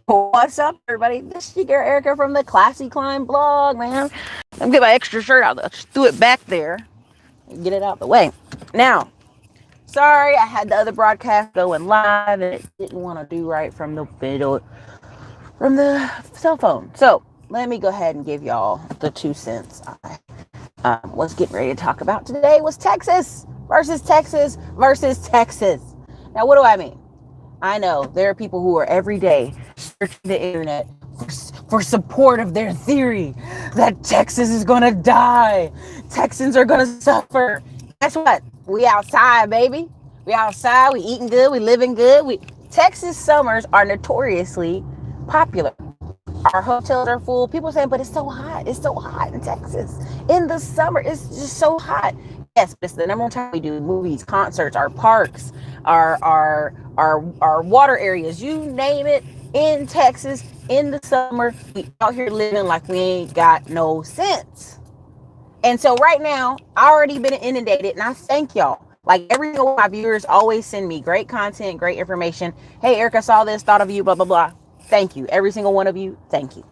What's up, everybody? This is your girl Erica from the Classy Climb blog, man. Let me get my extra shirt out. I just threw it back there and get it out the way. Now, sorry, I had the other broadcast going live and it didn't want to do right from the video, from the cell phone. So let me go ahead and give y'all the 2 cents I was getting ready to talk about today was Texas versus Texas versus Texas. Now, what do I mean? I know there are people who are every day searching the internet for support of their theory that Texas is going to die. Texans are going to suffer. Guess what? We outside, baby. We outside. We eating good. We living good. Texas summers are notoriously popular. Our hotels are full. People are saying, but it's so hot. It's so hot in Texas. In the summer, it's just so hot. Yes, but it's the number one time we do movies, concerts, our parks, our water areas, you name it, in Texas in the summer. We out here living like we ain't got no sense. And so right now, I already been inundated, and I thank y'all. Like every single one of my viewers always send me great content, great information. Hey, Erica, saw this, thought of you, blah, blah, blah. Thank you. Every single one of you, thank you.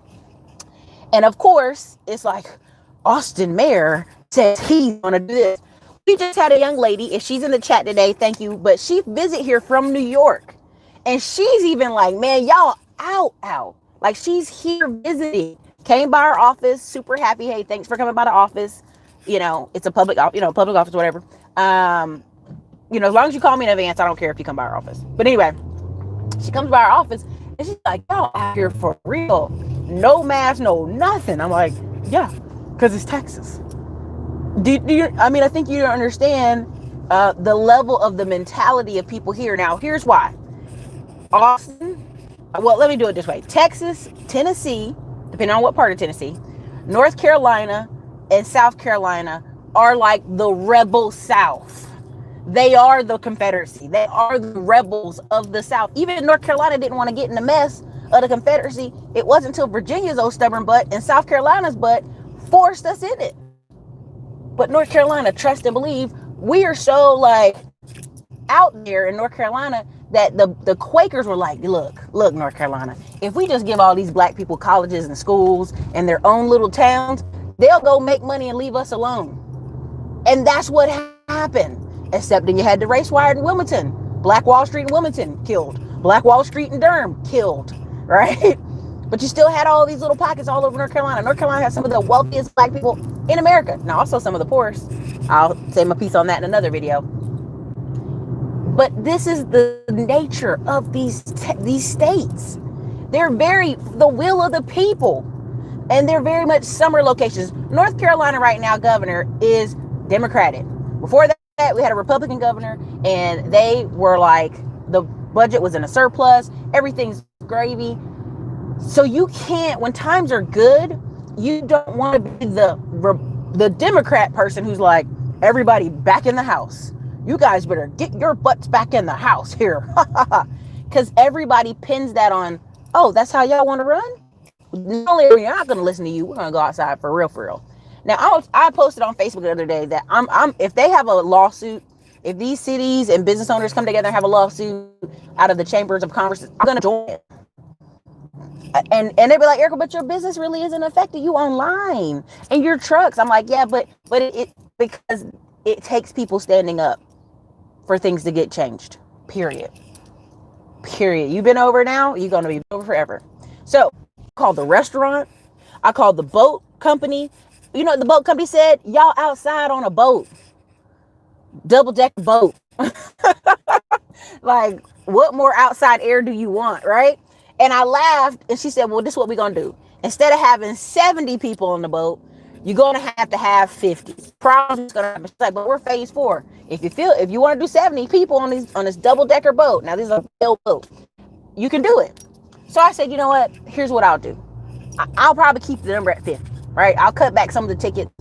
And of course, it's like Austin Mayor says he's going to do this. We just had a young lady, and she's in the chat today, thank you, but she visit here from New York. And she's even like, man, y'all out. Like she's here visiting. Came by our office, super happy. Hey, thanks for coming by the office. You know, it's a public office, whatever. As long as you call me in advance, I don't care if you come by our office. But anyway, she comes by our office and she's like, y'all out here for real. No mask, no nothing. I'm like, yeah, because it's Texas. I think you don't understand the level of the mentality of people here. Now, here's why. Austin, well, let me do it this way. Texas, Tennessee, depending on what part of Tennessee, North Carolina, and South Carolina are like the rebel South. They are the Confederacy. They are the rebels of the South. Even North Carolina didn't want to get in the mess of the Confederacy. It wasn't until Virginia's old stubborn butt and South Carolina's butt forced us in it. But North Carolina, trust and believe, we are so like out there in North Carolina that the Quakers were like, look, North Carolina, if we just give all these black people colleges and schools and their own little towns, they'll go make money and leave us alone. And that's what happened. Except then you had the race riot in Wilmington, Black Wall Street in Wilmington killed, Black Wall Street in Durham killed, right? But you still had all these little pockets all over North Carolina. North Carolina has some of the wealthiest black people in America. Now, also some of the poorest. I'll say my piece on that in another video. But this is the nature of these states. They're the will of the people. And they're very much summer locations. North Carolina right now, governor, is Democratic. Before that, we had a Republican governor, and they were like, the budget was in a surplus. Everything's gravy. So you can't, when times are good, you don't want to be the Democrat person who's like, everybody back in the house. You guys better get your butts back in the house here. Because everybody pins that on, oh, that's how y'all want to run? Not only are we not going to listen to you, we're going to go outside for real. Now, I posted on Facebook the other day that if they have a lawsuit, if these cities and business owners come together and have a lawsuit out of the chambers of commerce, I'm going to join it. And they'd be like, Erica, but your business really isn't affecting you online and your trucks. I'm like, yeah, but it because it takes people standing up for things to get changed. Period. You've been over now, you're going to be over forever. So I called the restaurant. I called the boat company. You know what the boat company said? Y'all outside on a boat. Double-deck boat. Like, what more outside air do you want, right? And I laughed, and she said, well, this is what we're going to do. Instead of having 70 people on the boat, you're going to have 50. Problems going to happen. She's like, but we're phase 4. If you want to do 70 people on this double-decker boat, now this is a boat, you can do it. So I said, you know what? Here's what I'll do. I'll probably keep the number at 50, right? I'll cut back some of the tickets,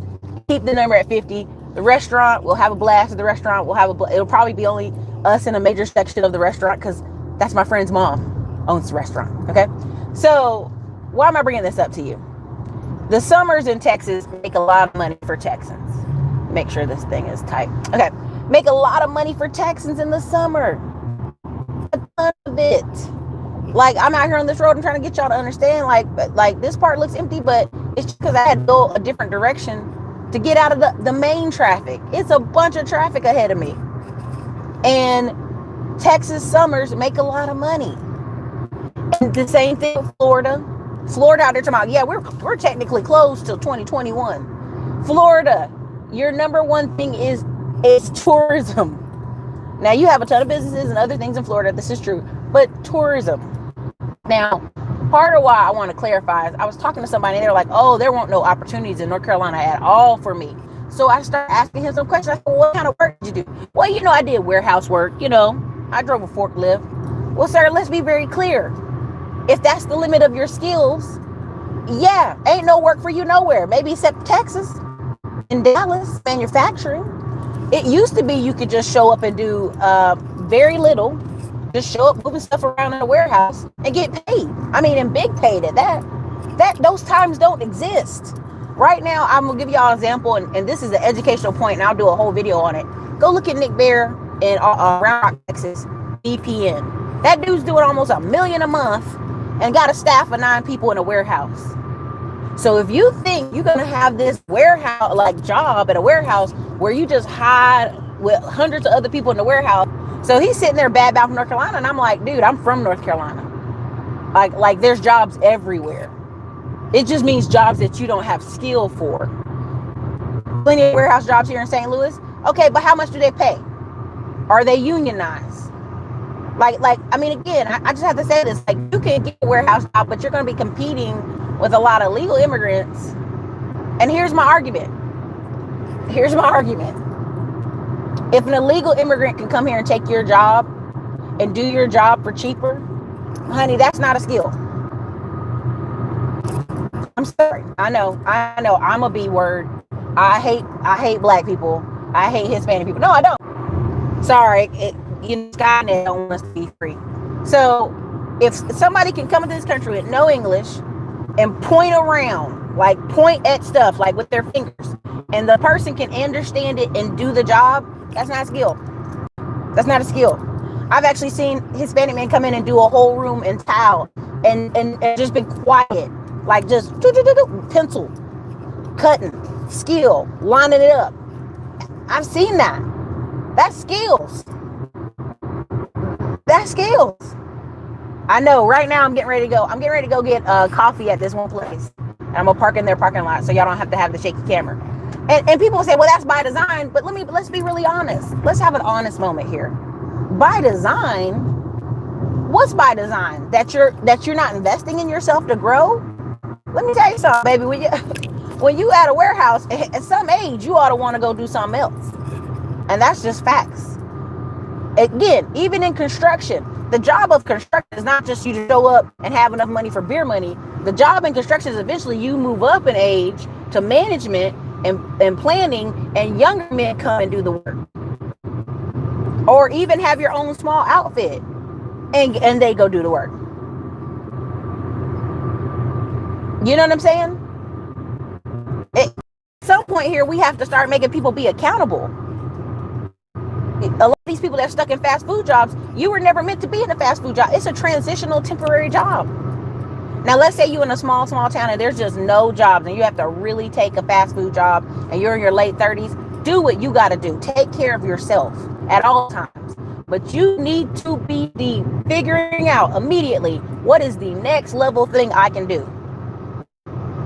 keep the number at 50. The restaurant, we'll have a blast at the restaurant. It'll probably be only us in a major section of the restaurant because that's my friend's mom owns the restaurant, okay? So why am I bringing this up to you? The summers in Texas make a lot of money for Texans. Make sure this thing is tight. Okay, make a lot of money for Texans in the summer. A ton of it. Like, I'm out here on this road and trying to get y'all to understand, like this part looks empty, but it's just because I had to go a different direction to get out of the main traffic. It's a bunch of traffic ahead of me. And Texas summers make a lot of money. And the same thing with Florida. Florida out there talking about, yeah, we're technically closed till 2021. Florida, your number one thing is tourism. Now, you have a ton of businesses and other things in Florida. This is true. But tourism. Now, part of why I want to clarify is I was talking to somebody and they're like, oh, there weren't no opportunities in North Carolina at all for me. So I started asking him some questions. I said, well, what kind of work did you do? Well, I did warehouse work. I drove a forklift. Well, sir, let's be very clear. If that's the limit of your skills, yeah, ain't no work for you nowhere. Maybe except Texas and Dallas, manufacturing. It used to be you could just show up and do very little. Just show up moving stuff around in a warehouse and get paid. I mean, and big paid at that. Those times don't exist. Right now, I'm gonna give y'all an example, and this is an educational point, and I'll do a whole video on it. Go look at Nick Bear in Round Rock, Texas, VPN. That dude's doing almost $1 million a month and got a staff of 9 people in a warehouse. So if you think you're gonna have this warehouse job at a warehouse where you just hide with hundreds of other people in the warehouse. So he's sitting there bad about North Carolina, and I'm like, dude, I'm from North Carolina. Like there's jobs everywhere. It just means jobs that you don't have skill for. Plenty of warehouse jobs here in St. Louis. Okay, but how much do they pay? Are they unionized? I mean, again, I just have to say this. Like, you can get a warehouse job, but you're going to be competing with a lot of legal immigrants. And here's my argument. If an illegal immigrant can come here and take your job and do your job for cheaper, honey, that's not a skill. I'm sorry. I know. I'm a B word. I hate black people. I hate Hispanic people. No, I don't. Sorry. Skynet don't want us to be free. So if somebody can come into this country with no English and point around, point at stuff with their fingers, and the person can understand it and do the job, that's not a skill. That's not a skill. I've actually seen Hispanic men come in and do a whole room in towel and just been quiet, just pencil, cutting, skill, lining it up. I've seen that. That's skills. That's skills. I know. Right now, I'm getting ready to go. I'm getting ready to go get coffee at this one place. And I'm gonna park in their parking lot so y'all don't have to have the shaky camera. And people say, well, that's by design. But let's be really honest. Let's have an honest moment here. By design, what's by design? That you're not investing in yourself to grow? Let me tell you something, baby. When you at a warehouse, at some age, you ought to want to go do something else. And that's just facts. Again, even in construction, the job of construction is not just you to show up and have enough money for beer money. The job in construction is eventually you move up in age to management and planning, and younger men come and do the work. Or even have your own small outfit and they go do the work. You know what I'm saying? At some point here, we have to start making people be accountable. A lot of these people that are stuck in fast food jobs, you were never meant to be in a fast food job. It's a transitional temporary job. Now, let's say you in a small town and there's just no jobs and you have to really take a fast food job and you're in your late 30s. Do what you got to do. Take care of yourself at all times. But you need to be figuring out immediately what is the next level thing I can do.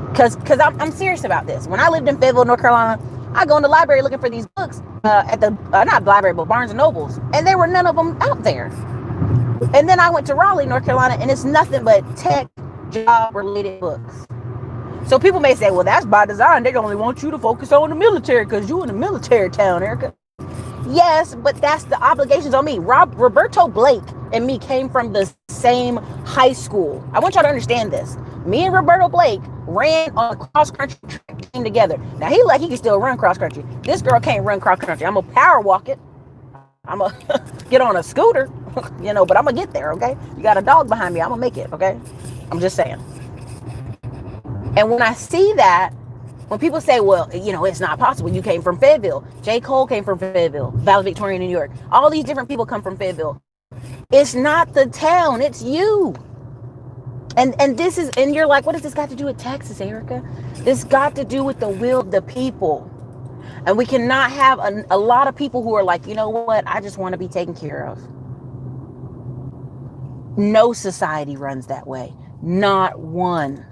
Because I'm serious about this. When I lived in Fayetteville, North Carolina, I go in the library looking for these books at the, not library, but Barnes & Nobles. And there were none of them out there. And then I went to Raleigh, North Carolina, and it's nothing but tech job-related books. So people may say, well, that's by design. They only want you to focus on the military because you're in a military town, Erica. Yes, but that's the obligations on me. Roberto Blake and me came from the same high school. I want y'all to understand this. Me and Roberto Blake ran on a cross-country track team together. Now, he can still run cross-country. This girl can't run cross-country. I'm going to power walk it. I'm going to get on a scooter, but I'm going to get there, okay? You got a dog behind me. I'm going to make it, okay? I'm just saying. And when I see that, when people say, well, it's not possible. You came from Fayetteville. J. Cole came from Fayetteville, Valedictorian, New York. All these different people come from Fayetteville. It's not the town. It's you. And this is, and you're like, what does this got to do with Texas, Erica? This got to do with the will of the people. And we cannot have a lot of people who are like, you know what, I just want to be taken care of. No society runs that way. Not one.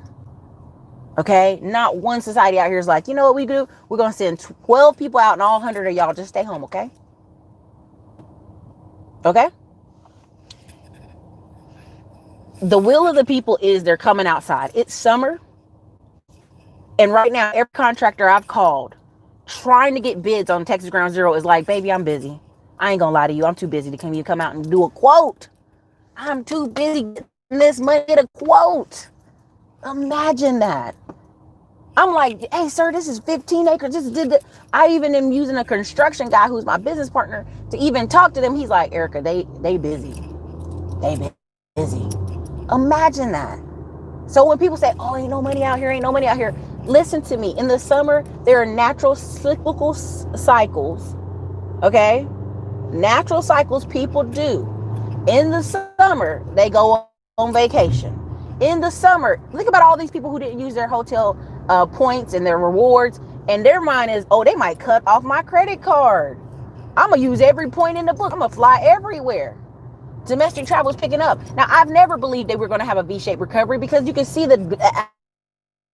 Okay? Not one society out here is like, you know what we do? We're going to send 12 people out and all 100 of y'all just stay home, okay? Okay? The will of the people is they're coming outside. It's summer. And right now, every contractor I've called trying to get bids on Texas Ground Zero is like, baby, I'm busy. I ain't gonna lie to you. I'm too busy to come out and do a quote. I'm too busy getting this money to get a quote. Imagine that. I'm like, hey, sir, this is 15 acres. I even am using a construction guy who's my business partner to even talk to them. He's like, Erica, they busy. They busy. Imagine that. So when people say, oh, ain't no money out here, listen to me. In the summer, there are natural cyclical cycles, okay? Natural cycles people do. In the summer, they go on vacation. In the summer, think about all these people who didn't use their hotel points and their rewards, and their mind is, oh, they might cut off my credit card. I'm going to use every point in the book. I'm going to fly everywhere. Domestic travel is picking up. Now, I've never believed they were going to have a V-shaped recovery because you can see the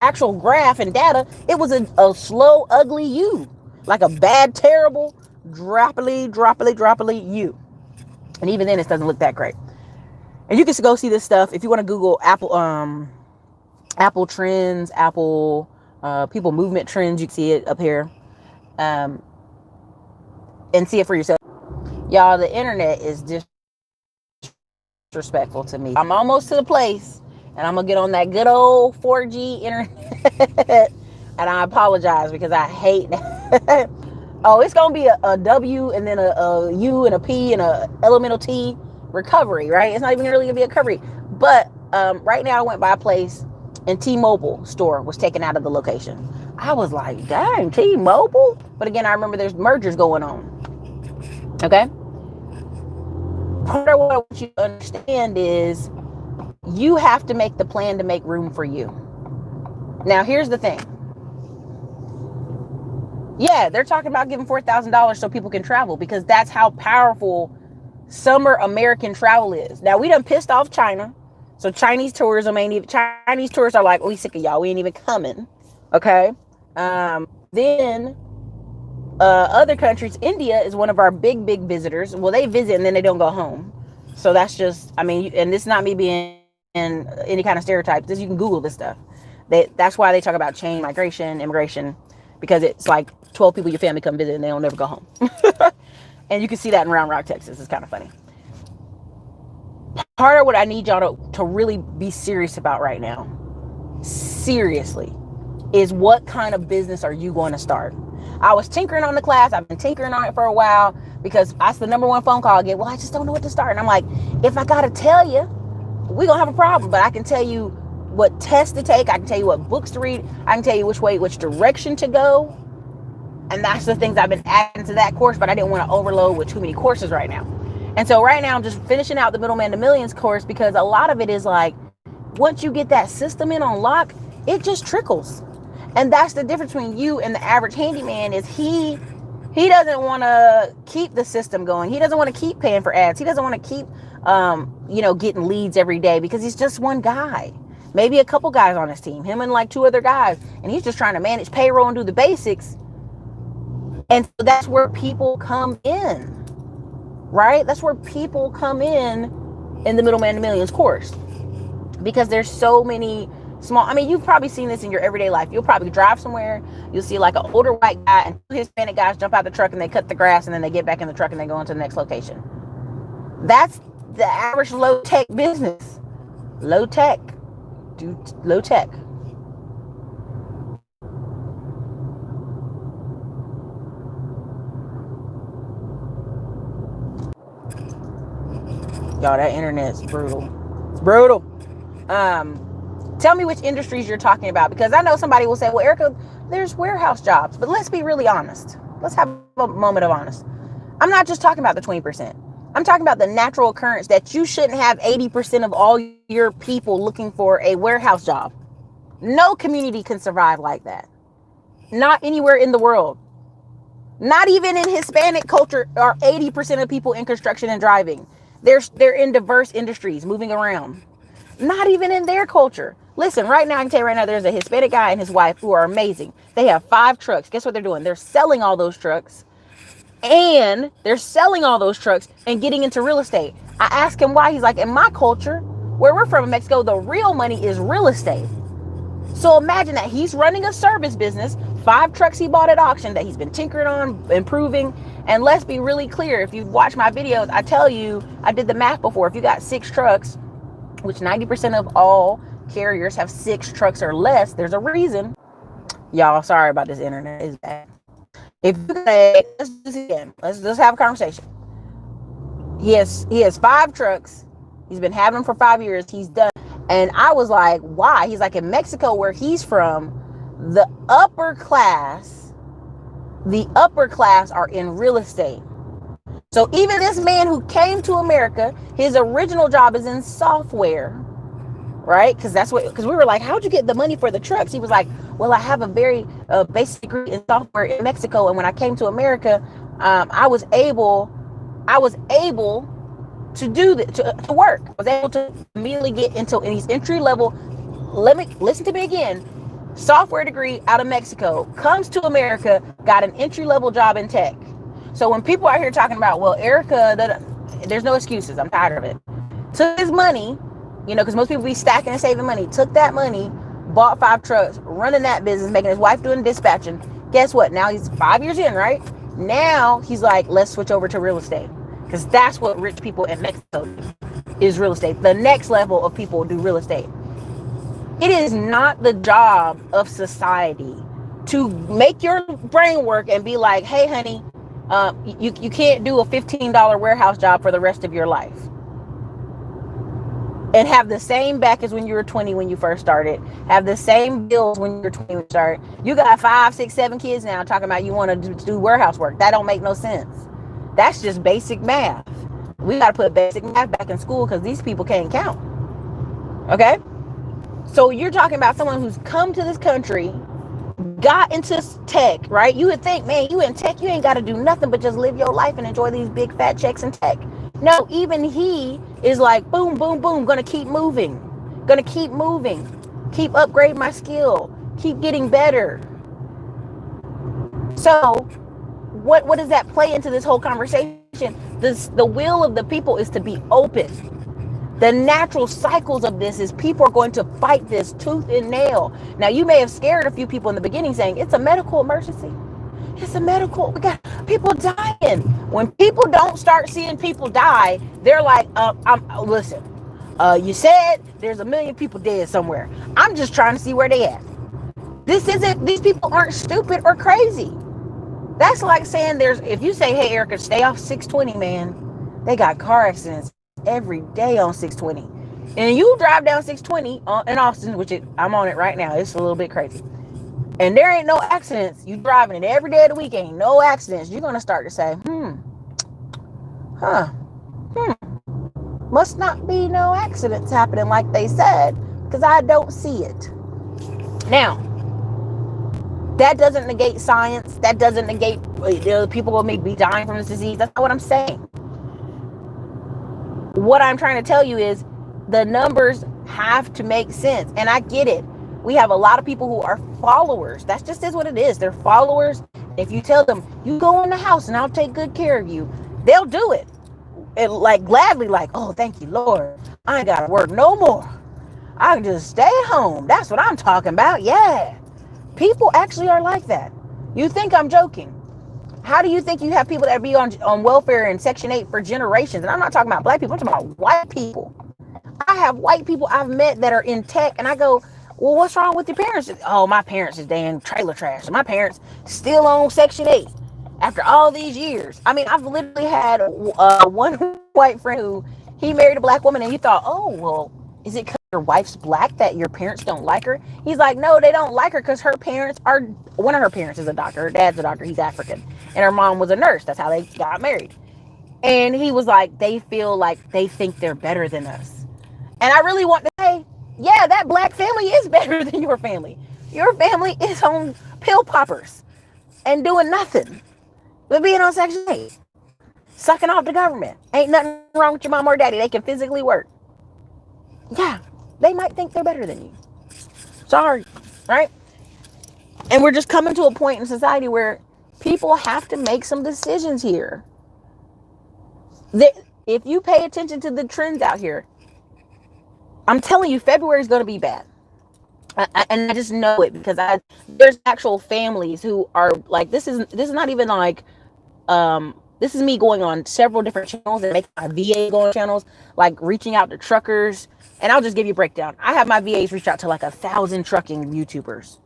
actual graph and data. It was a slow, ugly U, like a bad, terrible, droppily U. And even then, it doesn't look that great. And you can go see this stuff if you want to Google Apple trends, Apple people movement trends. You can see it up here, and see it for yourself. Y'all, the internet is disrespectful to me. I'm almost to the place, and I'm gonna get on that good old 4G internet. And I apologize because I hate that. Oh, it's gonna be a W and then a U and a P and a elemental T recovery, right? It's not even really gonna be a recovery. But right now I went by a place and T-Mobile store was taken out of the location. I was like, dang, T-Mobile? But again, I remember there's mergers going on. Okay? Part of what I want you to understand is you have to make the plan to make room for you. Now, here's the thing. Yeah, they're talking about giving $4,000 so people can travel because that's how powerful summer American travel is. Now, we done pissed off China. So Chinese tourists are like, we sick of y'all. We ain't even coming. Okay. Then other countries, India is one of our big visitors. Well, they visit and then they don't go home. So that's just, I mean, and this is not me being in any kind of stereotypes. You can Google this stuff. That's why they talk about chain migration, immigration, because it's like 12 people your family come visit and they don't never go home. And you can see that in Round Rock, Texas. It's kind of funny. Part of what I need y'all to really be serious about right now, seriously, is what kind of business are you going to start? I was tinkering on the class. I've been tinkering on it for a while because that's the number one phone call I get. Well, I just don't know what to start. And I'm like, if I got to tell you, we're going to have a problem. But I can tell you what tests to take. I can tell you what books to read. I can tell you which direction to go. And that's the things I've been adding to that course. But I didn't want to overload with too many courses right now. And so right now I'm just finishing out the Middleman to Millions course because a lot of it is like, once you get that system in on lock, it just trickles. And that's the difference between you and the average handyman is he doesn't want to keep the system going. He doesn't want to keep paying for ads. He doesn't want to keep, getting leads every day because he's just one guy, maybe a couple guys on his team, him and like two other guys. And he's just trying to manage payroll and do the basics. And so that's where people come in. Right? That's where people come in the Middleman to Millions course. Because there's so many small, I mean, you've probably seen this in your everyday life. You'll probably drive somewhere, you'll see like an older white guy and two Hispanic guys jump out the truck and they cut the grass and then they get back in the truck and they go into the next location. That's the average low-tech business. Low-tech. Low-tech. Y'all, that internet's brutal. It's brutal. Tell me which industries you're talking about, because I know somebody will say, well, Erica, there's warehouse jobs. But let's be really honest. Let's have a moment of honesty. I'm not just talking about the 20%. I'm talking about the natural occurrence that you shouldn't have 80% of all your people looking for a warehouse job. No community can survive like that. Not anywhere in the world. Not even in Hispanic culture are 80% of people in construction and driving. They're in diverse industries, moving around. Not even in their culture. Listen, right now, I can tell you right now, there's a Hispanic guy and his wife who are amazing. They have 5 trucks. Guess what they're doing? They're selling all those trucks. And they're selling all those trucks and getting into real estate. I asked him why. He's like, in my culture, where we're from in Mexico, the real money is real estate. So imagine that he's running a service business, 5 trucks he bought at auction that he's been tinkering on, improving. And let's be really clear. If you've watched my videos, I tell you, I did the math before. If you got 6 trucks, which 90% of all carriers have 6 trucks or less, there's a reason. Y'all, sorry about this internet. It's bad. If you say, let's do this again. Let's have a conversation. He has 5 trucks. He's been having them for 5 years. He's done. And I was like, why? He's like, in Mexico, where he's from, the upper class are in real estate. So even this man who came to America, his original job is in software, right? Because we were like, how'd you get the money for the trucks? He was like, well, I have a very basic degree in software in Mexico. And when I came to America, I was able to do that, to work. I was able to immediately get into these entry level. Listen to me again. Software degree out of Mexico, comes to America, got an entry level job in tech. So when people are here talking about, well, Erica, there's no excuses. I'm tired of it. Took his money, because most people be stacking and saving money. Took that money, bought 5 trucks, running that business, making his wife doing dispatching. Guess what? Now he's 5 years in, right? Now he's like, let's switch over to real estate. Because that's what rich people in Mexico do, is real estate. The next level of people do real estate. It is not the job of society to make your brain work and be like, hey, honey, you can't do a $15 warehouse job for the rest of your life. And have the same back as when you were 20 when you first started. Have the same bills when you were 20 when you started. You got 5, 6, 7 kids now talking about you want to do warehouse work. That don't make no sense. That's just basic math. We got to put basic math back in school because these people can't count. Okay? So you're talking about someone who's come to this country, got into tech, right? You would think, man, you in tech, you ain't got to do nothing but just live your life and enjoy these big fat checks in tech. No, even he is like, boom, boom, boom, gonna keep moving, keep upgrading my skill, keep getting better. So what does that play into this whole conversation? The will of the people is to be open. The natural cycles of this is people are going to fight this tooth and nail. Now, you may have scared a few people in the beginning saying it's a medical emergency. We got people dying. When people don't start seeing people die, they're like, listen, you said there's 1 million people dead somewhere. I'm just trying to see where they at. These people aren't stupid or crazy. That's like saying if you say, hey, Erica, stay off 620, man, they got car accidents every day on 620. And you drive down 620 in Austin, which I'm on it right now. It's a little bit crazy. And there ain't no accidents. You driving it every day of the week, ain't no accidents. You're going to start to say, must not be no accidents happening like they said, because I don't see it. Now, that doesn't negate science. That doesn't negate people will be dying from this disease. That's not what I'm saying. What I'm trying to tell you is the numbers have to make sense. And I get it. We have a lot of people who are followers. That just is what it is. They're followers. If you tell them, you go in the house and I'll take good care of you, they'll do it. And like gladly, like, oh, thank you, Lord. I ain't got to work no more. I can just stay home. That's what I'm talking about. Yeah. People actually are like that. You think I'm joking. How do you think you have people that be on welfare and Section 8 for generations? And I'm not talking about black people. I'm talking about white people. I have white people I've met that are in tech, and I go, well, what's wrong with your parents? Oh, my parents is damn trailer trash. My parents still on Section 8 after all these years. I mean, I've literally had one white friend who he married a black woman, and you thought, oh, well, is it because your wife's black that your parents don't like her? He's like, no, they don't like her because one of her parents is a doctor. Her dad's a doctor. He's African. And her mom was a nurse. That's how they got married. And he was like, they feel like they think they're better than us. And I really want to say, yeah, that black family is better than your family. Your family is on pill poppers and doing nothing but being on Section 8, sucking off the government. Ain't nothing wrong with your mom or daddy. They can physically work. Yeah, they might think they're better than you. Sorry, right? And we're just coming to a point in society where people have to make some decisions here. If you pay attention to the trends out here, I'm telling you, February is going to be bad. And I just know it because there's actual families who are like, this is not even like, this is me going on several different channels and making my VA go on channels, like reaching out to truckers. And I'll just give you a breakdown. I have my VAs reach out to like 1,000 trucking YouTubers,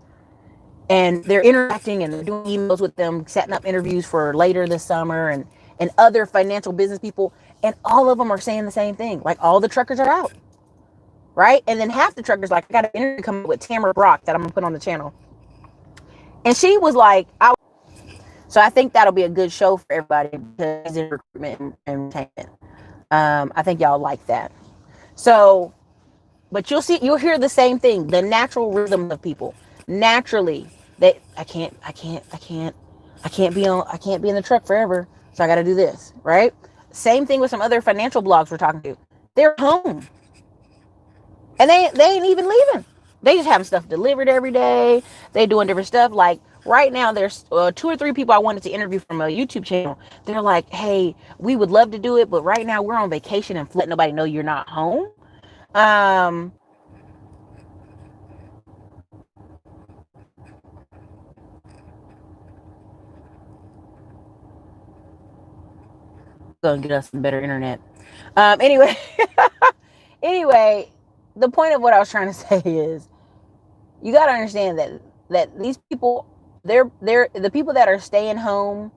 and they're interacting and they're doing emails with them, setting up interviews for later this summer, and other financial business people. And all of them are saying the same thing. Like, all the truckers are out. Right? And then half the truckers, like, I got an interview coming with Tamara Brock that I'm going to put on the channel. And she was like, so I think that'll be a good show for everybody because it's in recruitment and entertainment. I think y'all like that. So, but you'll hear the same thing, the natural rhythm of people. Naturally, that I can't be in the truck forever. So I got to do this, right? Same thing with some other financial blogs we're talking to. They're home. And they ain't even leaving. They just having stuff delivered every day. They doing different stuff. Like right now, there's 2 or 3 people I wanted to interview from a YouTube channel. They're like, hey, we would love to do it, but right now we're on vacation and let nobody know you're not home. Gonna get us some better internet. Anyway, the point of what I was trying to say is, you got to understand that these people, they're the people that are staying home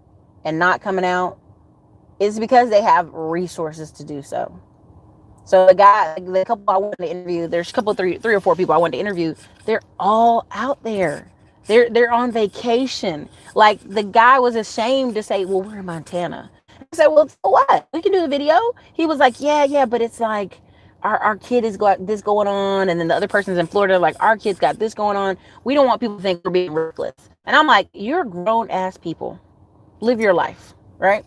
and not coming out is because they have resources to do so. So the couple I wanted to interview, there's a couple, 3 or 4 people I wanted to interview. They're all out there. They're on vacation. Like, the guy was ashamed to say, well, we're in Montana. I said, well, so what? We can do the video. He was like, yeah, but it's like our kid is got this going on, and then the other person's in Florida, like, our kid's got this going on. We don't want people to think we're being reckless. And I'm like, you're grown ass people. Live your life, right?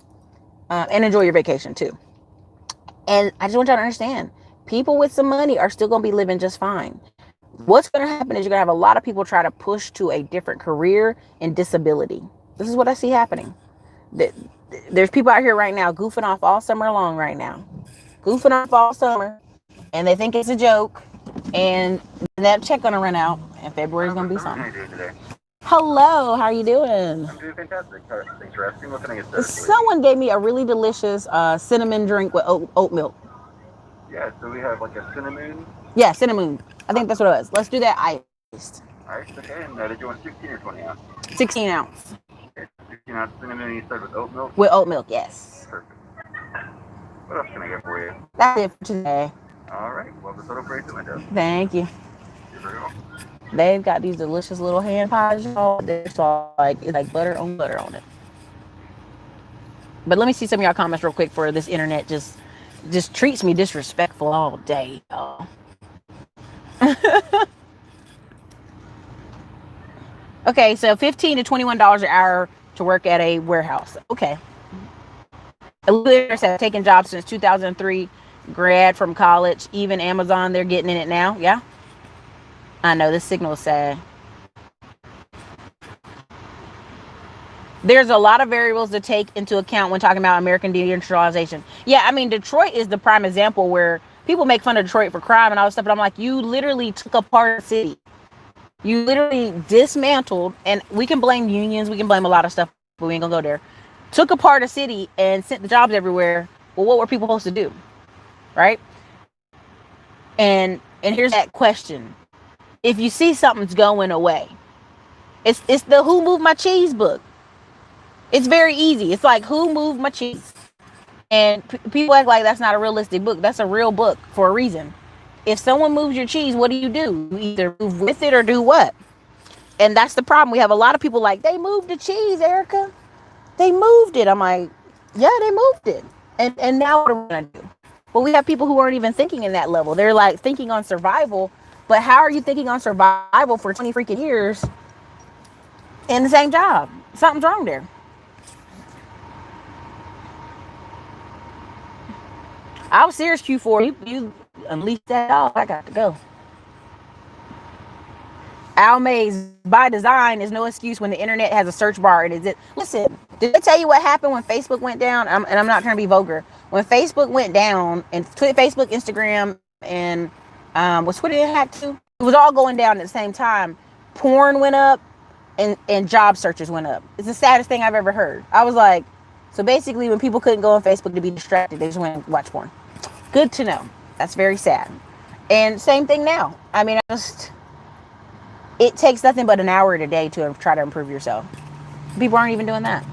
And enjoy your vacation too. And I just want y'all to understand, people with some money are still going to be living just fine. What's going to happen is you're going to have a lot of people try to push to a different career in disability. This is what I see happening. There's people out here right now goofing off all summer long right now. Goofing off all summer. And they think it's a joke. And that check going to run out. And February's going to be something. Hello, how are you doing? I'm doing fantastic. Thanks for asking. What can I get started? Someone gave me a really delicious cinnamon drink with oat milk. Yeah, so we have like a cinnamon. Yeah, cinnamon. I think that's what it was. Let's do that iced. Iced, okay. And did you want 16 or 20 ounce? 16 ounce. Okay, 16 ounce cinnamon. You start with oat milk? With oat milk, yes. Perfect. What else can I get for you? That's it for today. All right. Well, the total price at my desk. Thank you. You're very welcome. They've got these delicious little hand pies, y'all. It's like butter on it. But let me see some of y'all comments real quick for this internet just treats me disrespectful all day, y'all. Okay, so $15 to $21 an hour to work at a warehouse. Okay. Listeners have taken jobs since 2003. Grad from college, even Amazon, they're getting in it now. Yeah. I know this signal is sad. There's a lot of variables to take into account when talking about American deindustrialization. Yeah, I mean, Detroit is the prime example where people make fun of Detroit for crime and all this stuff, but I'm like, you literally took apart the city. You literally dismantled, and we can blame unions, we can blame a lot of stuff, but we ain't gonna go there. Took apart a city and sent the jobs everywhere. Well, what were people supposed to do? Right? And here's that question. If you see something's going away, it's the Who Moved My Cheese book. It's very easy. It's like, who moved my cheese? And people act like that's not a realistic book. That's a real book for a reason. If someone moves your cheese, what do? You either move with it or do what? And that's the problem. We have a lot of people like, they moved the cheese, Erica. They moved it. I'm like, yeah, they moved it. And now what are we gonna do? Well, we have people who aren't even thinking in that level. They're like thinking on survival, but how are you thinking on survival for 20 freaking years in the same job? Something's wrong there. I was serious, Q4. You unleashed that dog. I got to go. Almays, by design, is no excuse when the internet has a search bar. And is it? Listen, did I tell you what happened when Facebook went down? And I'm not trying to be vulgar. When Facebook went down, and Facebook, Instagram, and was Twitter hacked too? It was all going down at the same time. Porn went up, and job searches went up. It's the saddest thing I've ever heard. I was like, so basically, when people couldn't go on Facebook to be distracted, they just went and watch porn. Good to know. That's very sad. And same thing now. I mean, it takes nothing but an hour a day to try to improve yourself. People aren't even doing that.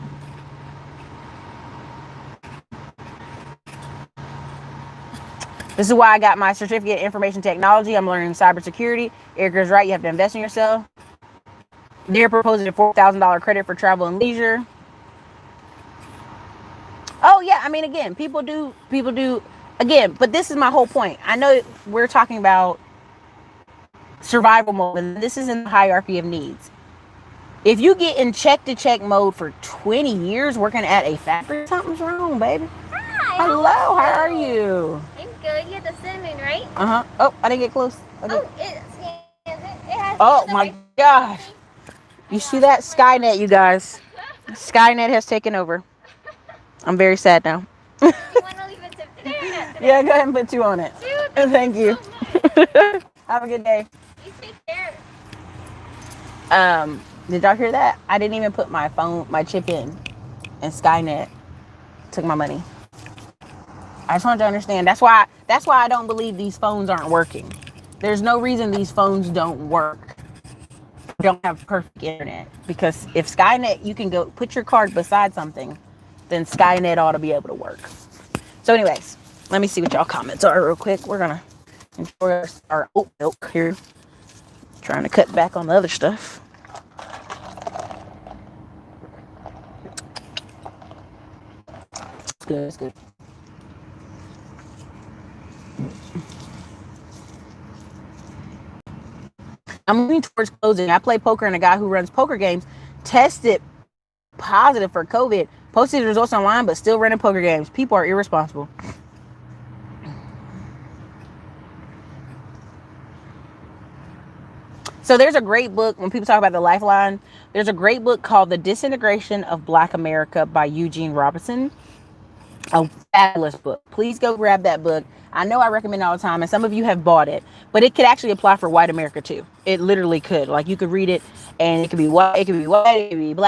This is why I got my certificate in information technology. I'm learning cybersecurity. Erica's right. You have to invest in yourself. They're proposing a $4,000 credit for travel and leisure. Oh yeah, I mean, again, people do again, but this is my whole point. I know we're talking about survival mode, and this is in the hierarchy of needs. If you get in check to check mode for 20 years working at a factory, something's wrong, baby. Hi. Hello, how are you? I'm good. You had the cinnamon, right? Uh-huh. Oh, I didn't get close. Okay. Oh, it has. Oh my gosh. You see that? Skynet, you guys. Skynet has taken over. I'm very sad now. You want to leave a tip today or not today? Yeah, go ahead and put 2 on it. Dude, Thank you. So Have a good day. you take care. Did y'all hear that? I didn't even put my chip in, and Skynet took my money. I just wanted to understand. That's why I don't believe these phones aren't working. There's no reason these phones don't work. Don't have perfect internet, because if Skynet, you can go put your card beside something, then Skynet ought to be able to work. So anyways, let me see what y'all comments are real quick. We're gonna enjoy our oat milk here. Trying to cut back on the other stuff. It's good, it's good. I'm moving towards closing. I play poker, and a guy who runs poker games tested positive for COVID. Posted results online, but still running poker games. People are irresponsible. So there's a great book, when people talk about the Lifeline, there's a great book called The Disintegration of Black America by Eugene Robinson. A fabulous book. Please go grab that book. I know I recommend it all the time, and some of you have bought it, but it could actually apply for white America too. It literally could. Like, you could read it, and it could be white, it could be black,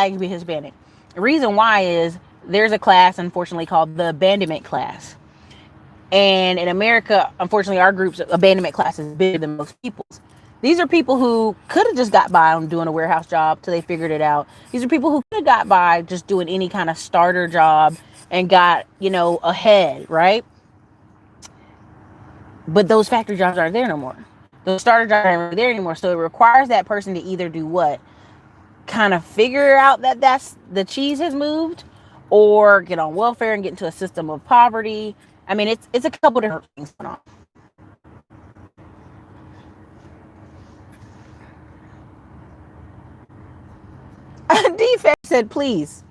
it could be Hispanic. The reason why is there's a class, unfortunately, called the abandonment class. And in America, unfortunately, our group's abandonment class is bigger than most people's. These are people who could have just got by on doing a warehouse job till they figured it out. These are people who could have got by just doing any kind of starter job and got, ahead, right? But those factory jobs aren't there no more. Those starter jobs aren't there anymore. So it requires that person to either do what? Kind of figure out that that's the cheese has moved, or get on welfare and get into a system of poverty. I mean, it's a couple different things going on. Defect said, please,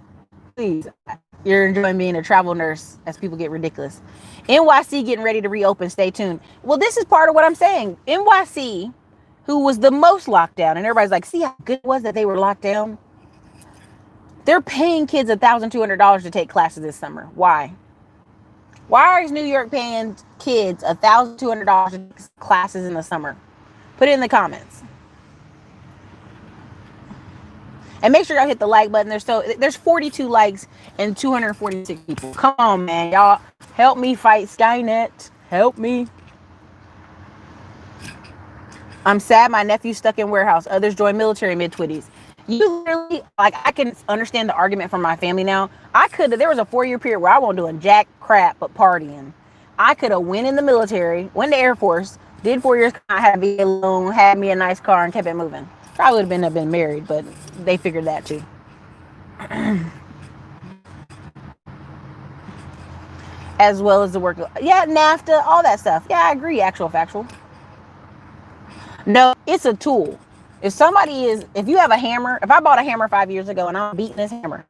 you're enjoying being a travel nurse as people get ridiculous. NYC getting ready to reopen. Stay tuned. Well, this is part of what I'm saying. NYC, who was the most locked down, and everybody's like, see how good it was that they were locked down? They're paying kids $1,200 to take classes this summer. Why? Why is New York paying kids $1,200 to take classes in the summer? Put it in the comments. And make sure y'all hit the like button. There's 42 likes and 246 people. Come on, man. Y'all help me fight Skynet. Help me. I'm sad my nephew's stuck in warehouse. Others join military mid-20s. You literally, I can understand the argument from my family now. There was a 4-year period where I wasn't doing jack crap but partying. I could have went in the military, went to Air Force, did 4 years, I had a VA loan, had me a nice car, and kept it moving. Probably would have been married, but they figured that too. as well as the work. Yeah, NAFTA, all that stuff. Yeah, I agree. Actual factual. No, it's a tool. If you have a hammer, if I bought a hammer 5 years ago and I'm beating this hammer,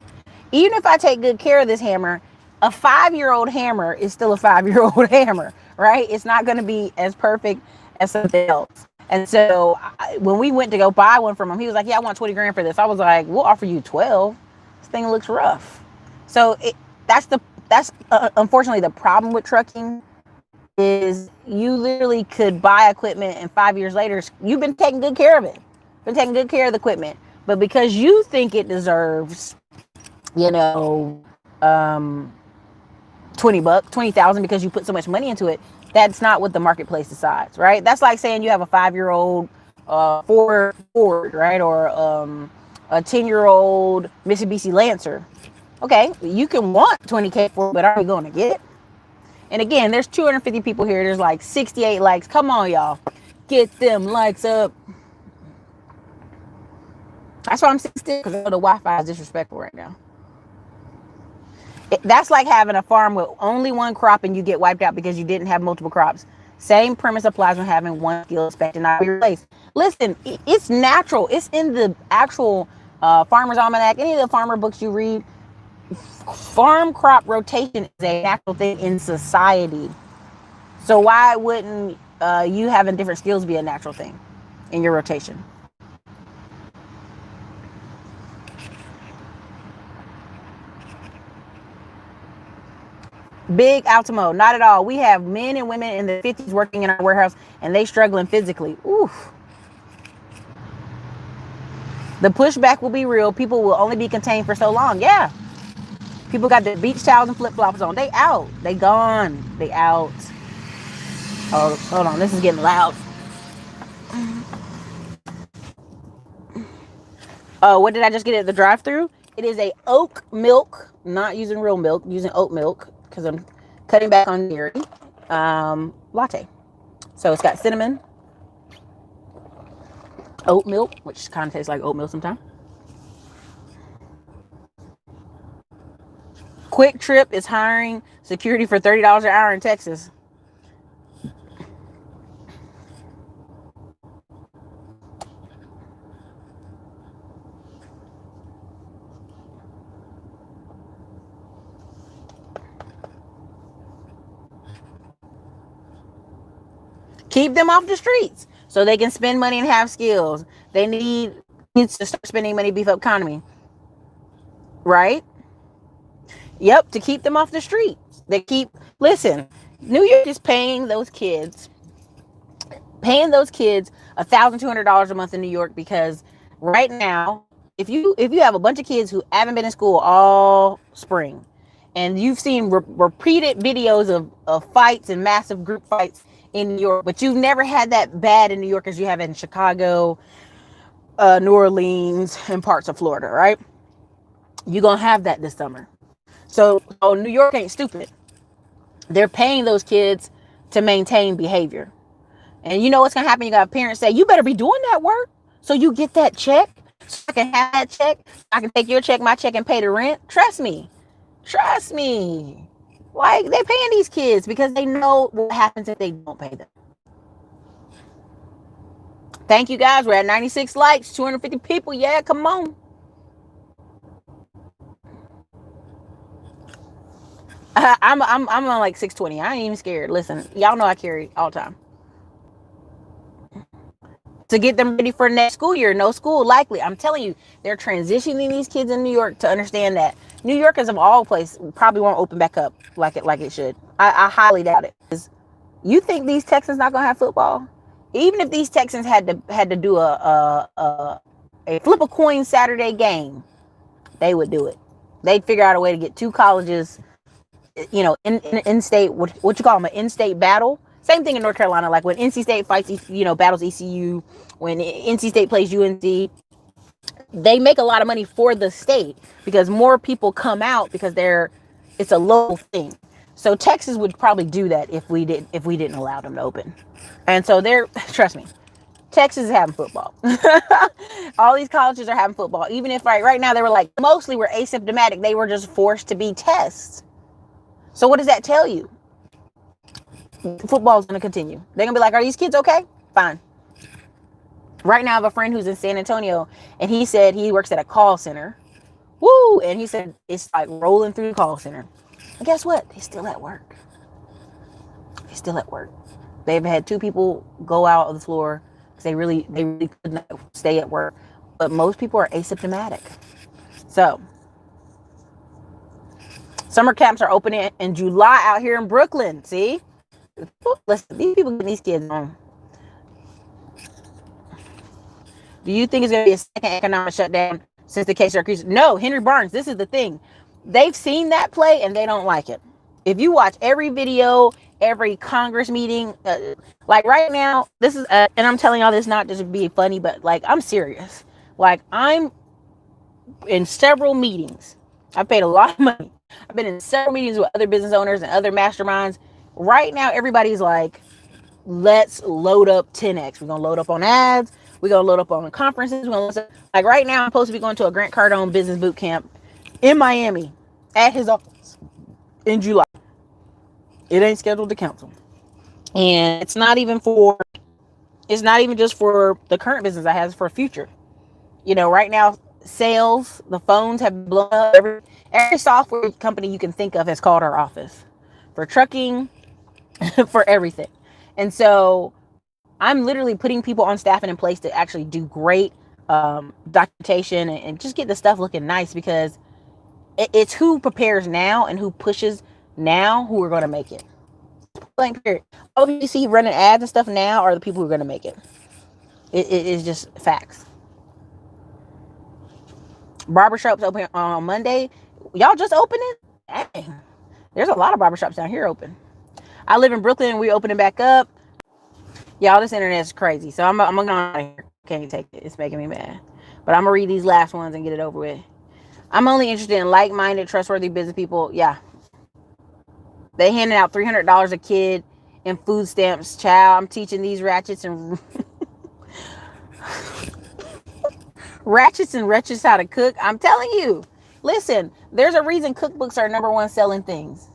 even if I take good care of this hammer, a 5-year-old hammer is still a 5-year-old hammer, right? It's not going to be as perfect as something else. And so when we went to go buy one from him, he was like, yeah, I want 20 grand for this. I was like, we'll offer you 12. This thing looks rough. So that's unfortunately the problem with trucking is you literally could buy equipment and 5 years later, you've been taking good care of it. Been taking good care of the equipment. But because you think it deserves, 20 bucks, 20,000 because you put so much money into it, that's not what the marketplace decides, right? That's like saying you have a 5-year-old Ford, right? Or a 10-year-old Mitsubishi Lancer. Okay, you can want 20K for it, but are we going to get it? And again, there's 250 people here. There's like 68 likes. Come on, y'all. Get them likes up. That's why I'm sitting still, because I know the Wi-Fi is disrespectful right now. That's like having a farm with only one crop and you get wiped out because you didn't have multiple crops. Same premise applies when having one skill expected not to be replaced. Listen, it's natural. It's in the actual Farmer's Almanac, any of the farmer books you read. Farm crop rotation is a natural thing in society. So why wouldn't you having different skills be a natural thing in your rotation? Big Altimo, not at all. We have men and women in the 50s working in our warehouse and they struggling physically. Oof. The pushback will be real. People will only be contained for so long. Yeah. People got the beach towels and flip-flops on. They out. They gone. They out. Oh, hold on. This is getting loud. Oh, what did I just get at the drive-thru? It is a oat milk, not using real milk, using oat milk, because I'm cutting back on dairy, latte. So it's got cinnamon, oat milk, which kind of tastes like oatmeal sometimes. Quick Trip is hiring security for $30 an hour in Texas. Keep them off the streets so they can spend money and have skills. They need to start spending money, beef up economy. Right? Yep, to keep them off the streets. Listen, New York is paying those kids $1,200 a month in New York because right now, if you have a bunch of kids who haven't been in school all spring and you've seen repeated videos of fights and massive group fights in New York, but you've never had that bad in New York as you have in Chicago, New Orleans, and parts of Florida, right? You're going to have that this summer. So New York ain't stupid. They're paying those kids to maintain behavior. And you know what's going to happen? You got parents say, you better be doing that work so you get that check. So I can have that check. I can take your check, my check, and pay the rent. Trust me. Like, they're paying these kids because they know what happens if they don't pay them. Thank you guys. We're at 96 likes, 250 people. Yeah, come on. I'm on like 620. I ain't even scared. Listen, y'all know I carry all the time. To get them ready for next school year. No school likely. I'm telling you, they're transitioning these kids in New York to understand that New Yorkers of all places probably won't open back up like it should. I highly doubt it. You think these Texans not gonna have football? Even if these Texans had to do a flip a coin Saturday game, they would do it. They'd figure out a way to get two colleges, in state, what you call them, an in-state battle. Same thing in North Carolina, like when NC State fights, battles ECU, when NC State plays UNC, they make a lot of money for the state because more people come out because it's a local thing. So Texas would probably do that if we didn't allow them to open. And so trust me, Texas is having football. All these colleges are having football. Even if right now they were like, mostly were asymptomatic. They were just forced to be tests. So what does that tell you? Football is going to continue. They're going to be like, are these kids okay? Fine. Right now, I have a friend who's in San Antonio, and he said he works at a call center. Woo! And he said it's like rolling through the call center. And guess what? They're still at work. They're still at work. They've had 2 people go out of the floor because they really could not stay at work. But most people are asymptomatic. So, summer camps are opening in July out here in Brooklyn. See? Listen, these people getting these kids on. Do you think it's going to be a second economic shutdown since the cases are increasing? No, Henry Barnes, this is the thing. They've seen that play and they don't like it. If you watch every video, every Congress meeting, like right now, this is, and I'm telling y'all this not just to be funny, but like I'm serious. Like I'm in several meetings. I paid a lot of money. I've been in several meetings with other business owners and other masterminds. Right now, everybody's like, let's load up 10x. We're going to load up on ads. We're going to load up on conferences. Like right now, I'm supposed to be going to a Grant Cardone business boot camp in Miami at his office in July. It ain't scheduled to cancel. And it's not even just for the current business I have, it's for future. You know, right now, sales, the phones have blown up. Every software company you can think of has called our office for trucking, for everything. And so I'm literally putting people on staff and in place to actually do great documentation and just get the stuff looking nice, because it's who prepares now and who pushes now who are going to make it. Blank period. All you see running ads and stuff now are the people who are going to make it. It is just facts. Barbershops open on Monday. Y'all just opened it? Dang. There's a lot of barbershops down here open. I live in Brooklyn. We opening back up. Y'all, this internet is crazy. So I'm going to go out of here. Can't take it. It's making me mad. But I'm going to read these last ones and get it over with. I'm only interested in like-minded, trustworthy business people. Yeah. They handing out $300 a kid in food stamps. Child, I'm teaching these ratchets and wretches how to cook. I'm telling you. Listen, there's a reason cookbooks are #1 selling things.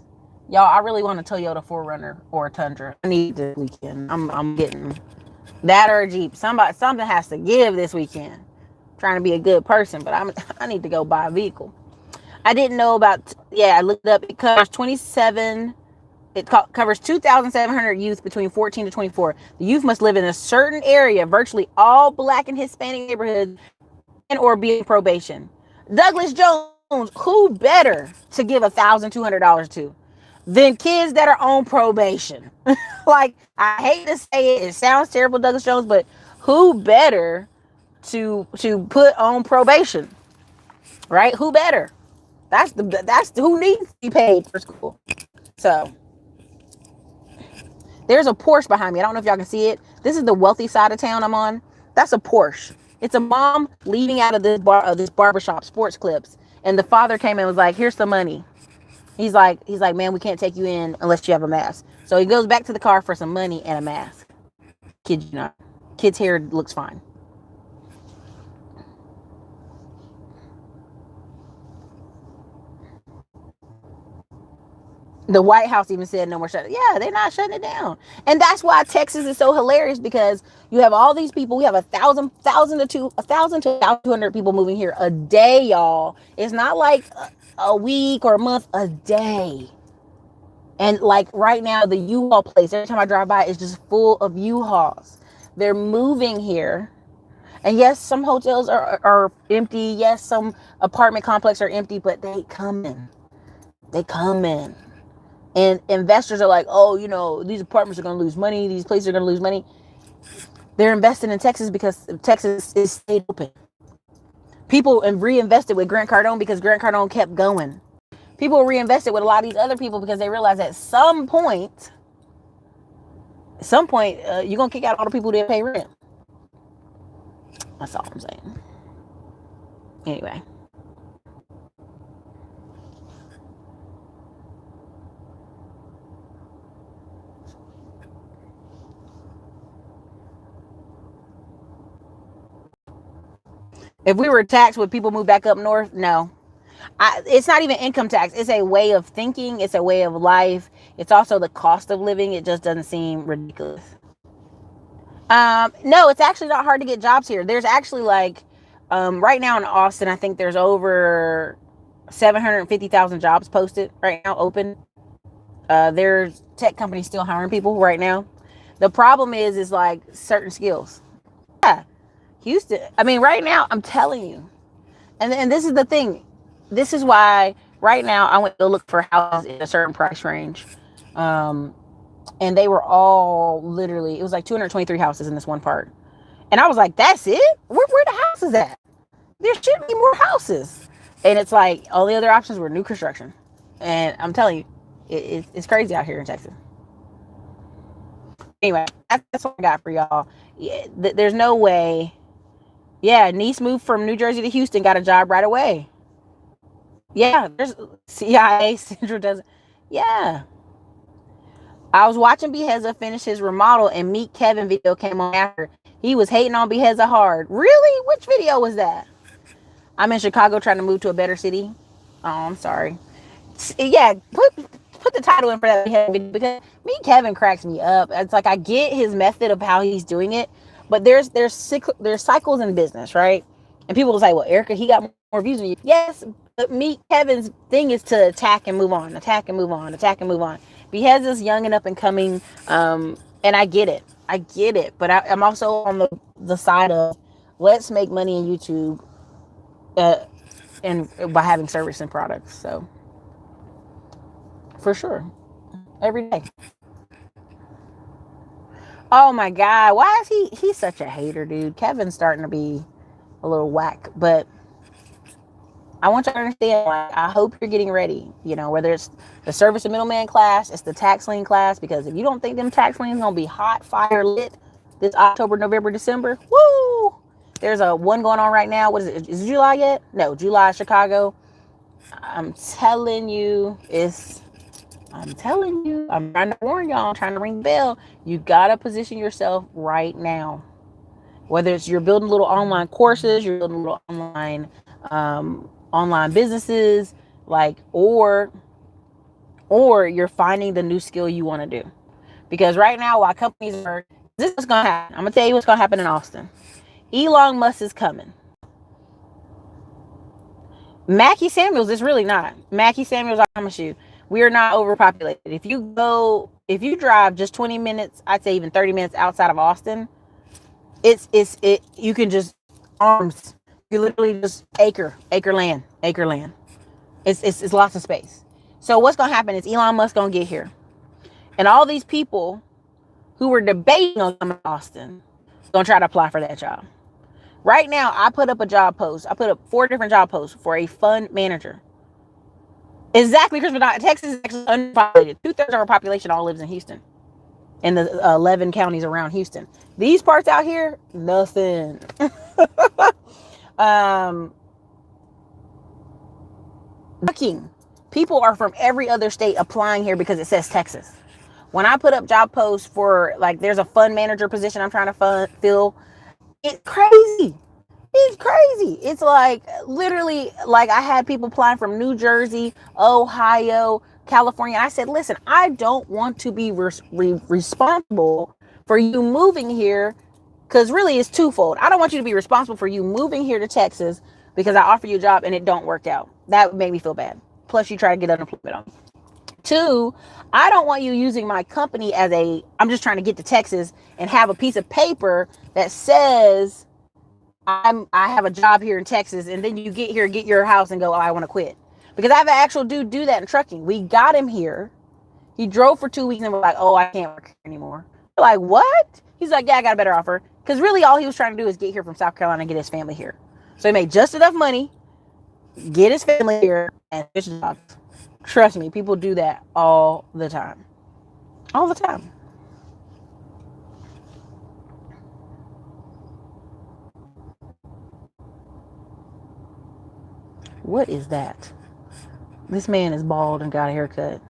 Y'all, I really want a Toyota 4Runner or a Tundra. I need this weekend. I'm getting that or a Jeep. Something has to give this weekend. I'm trying to be a good person, but I need to go buy a vehicle. I didn't know about, I looked it up. It covers 2,700 youth between 14 to 24. The youth must live in a certain area, virtually all Black and Hispanic neighborhoods, and or be in probation. Douglas Jones, who better to give $1,200 to than kids that are on probation? Like, I hate to say it sounds terrible, Douglas Jones, but who better to put on probation, right? Who better? That's who needs to be paid for school. So there's a Porsche behind me. I don't know if y'all can see it. This is the wealthy side of town I'm on. That's a Porsche. It's a mom leaving out of this barbershop, Sports Clips, and the father came and was like, "Here's some money." He's like, "Man, we can't take you in unless you have a mask." So he goes back to the car for some money and a mask. Kid you not. Kid's hair looks fine. The White House even said no more shutting. Yeah, they're not shutting it down. And that's why Texas is so hilarious, because you have all these people. We have 1,000 to 1,200 people moving here a day, y'all. It's not like a week or a month, a day. And like right now, the U-Haul place, every time I drive by, is just full of U-Hauls. They're moving here. And yes, some hotels are empty. Yes, some apartment complexes are empty, but they come in. They come in. And investors are like, oh, you know, these apartments are going to lose money. These places are going to lose money. They're investing in Texas because Texas is stayed open. People reinvested with Grant Cardone because Grant Cardone kept going. People reinvested with a lot of these other people because they realized at some point, you're going to kick out all the people that pay rent. That's all I'm saying. Anyway. If we were taxed, would people move back up north? No. It's not even income tax. It's a way of thinking. It's a way of life. It's also the cost of living. It just doesn't seem ridiculous. No, it's actually not hard to get jobs here. There's actually like, right now in Austin, I think there's over 750,000 jobs posted right now, open. There's tech companies still hiring people right now. The problem is like certain skills. Yeah, Houston. I mean, right now, I'm telling you, and this is the thing. This is why right now I went to look for houses in a certain price range. And they were all literally, it was like 223 houses in this one part. And I was like, that's it? Where the houses at? There should be more houses. And it's like, all the other options were new construction. And I'm telling you, it's crazy out here in Texas. Anyway, that's what I got for y'all. Yeah, there's no way. Yeah, niece moved from New Jersey to Houston, got a job right away. Yeah, there's CIA Central doesn't. Yeah. I was watching Beheza finish his remodel and Meet Kevin video came on after. He was hating on Beheza hard. Really? Which video was that? I'm in Chicago trying to move to a better city. Oh, I'm sorry. Yeah, put the title in for that video because Meet Kevin cracks me up. It's like I get his method of how he's doing it, but there's cycles in business, right? And people will say, well, Erica, he got more views than you. Yes, but Meet Kevin's thing is to attack and move on, attack and move on, attack and move on. Beheza's young and up and coming, and I get it, but I'm also on the side of let's make money in YouTube, and by having service and products. So for sure, every day. Oh my God, why is he's such a hater, dude? Kevin's starting to be a little whack, but I want you to understand, like, I hope you're getting ready, whether it's the service and middleman class, it's the tax lien class, because if you don't think them tax liens going to be hot, fire lit this October, November, December, woo! There's a one going on right now. What is it? Is it July yet? No, July, Chicago. I'm telling you, I'm trying to warn y'all, I'm trying to ring the bell. You got to position yourself right now. Whether it's you're building little online courses, you're building little online businesses, like, or you're finding the new skill you want to do. Because right now, while companies are, this is going to happen. I'm going to tell you what's going to happen in Austin. Elon Musk is coming. Mackie Samuels is really not. Mackie Samuels, I promise you, we are not overpopulated. If you drive just 20 minutes, I'd say even 30 minutes outside of Austin, you can just arms. You literally just acre land. It's lots of space. So what's going to happen is Elon Musk going to get here. And all these people who were debating on coming to Austin going to try to apply for that job. Right now, I put up a job post. I put up 4 different job posts for a fund manager. Exactly, Chris, but Texas is actually unpopulated. 2/3 of our population all lives in Houston. In the 11 counties around Houston. These parts out here, nothing. People are from every other state applying here because it says Texas. When I put up job posts for, like, there's a fund manager position I'm trying to fill, it's crazy. It's like literally, like, I had people applying from New Jersey, Ohio, California. I said, listen, I don't want to be responsible for you moving here, because really it's twofold. I don't want you to be responsible for you moving here to Texas because I offer you a job and it don't work out. That would make me feel bad. Plus you try to get unemployment on me. 2, I don't want you using my company as I'm just trying to get to Texas and have a piece of paper that says I have a job here in Texas, and then you get here, get your house, and go, oh, I want to quit. Because I have an actual dude do that in trucking. We got him here. He drove for 2 weeks and we're like, oh, I can't work here anymore. We're like, what? He's like, yeah, I got a better offer. Because really all he was trying to do is get here from South Carolina and get his family here. So he made just enough money, get his family here, and switch jobs. Trust me, people do that all the time. All the time. What is that? This man is bald and got a haircut.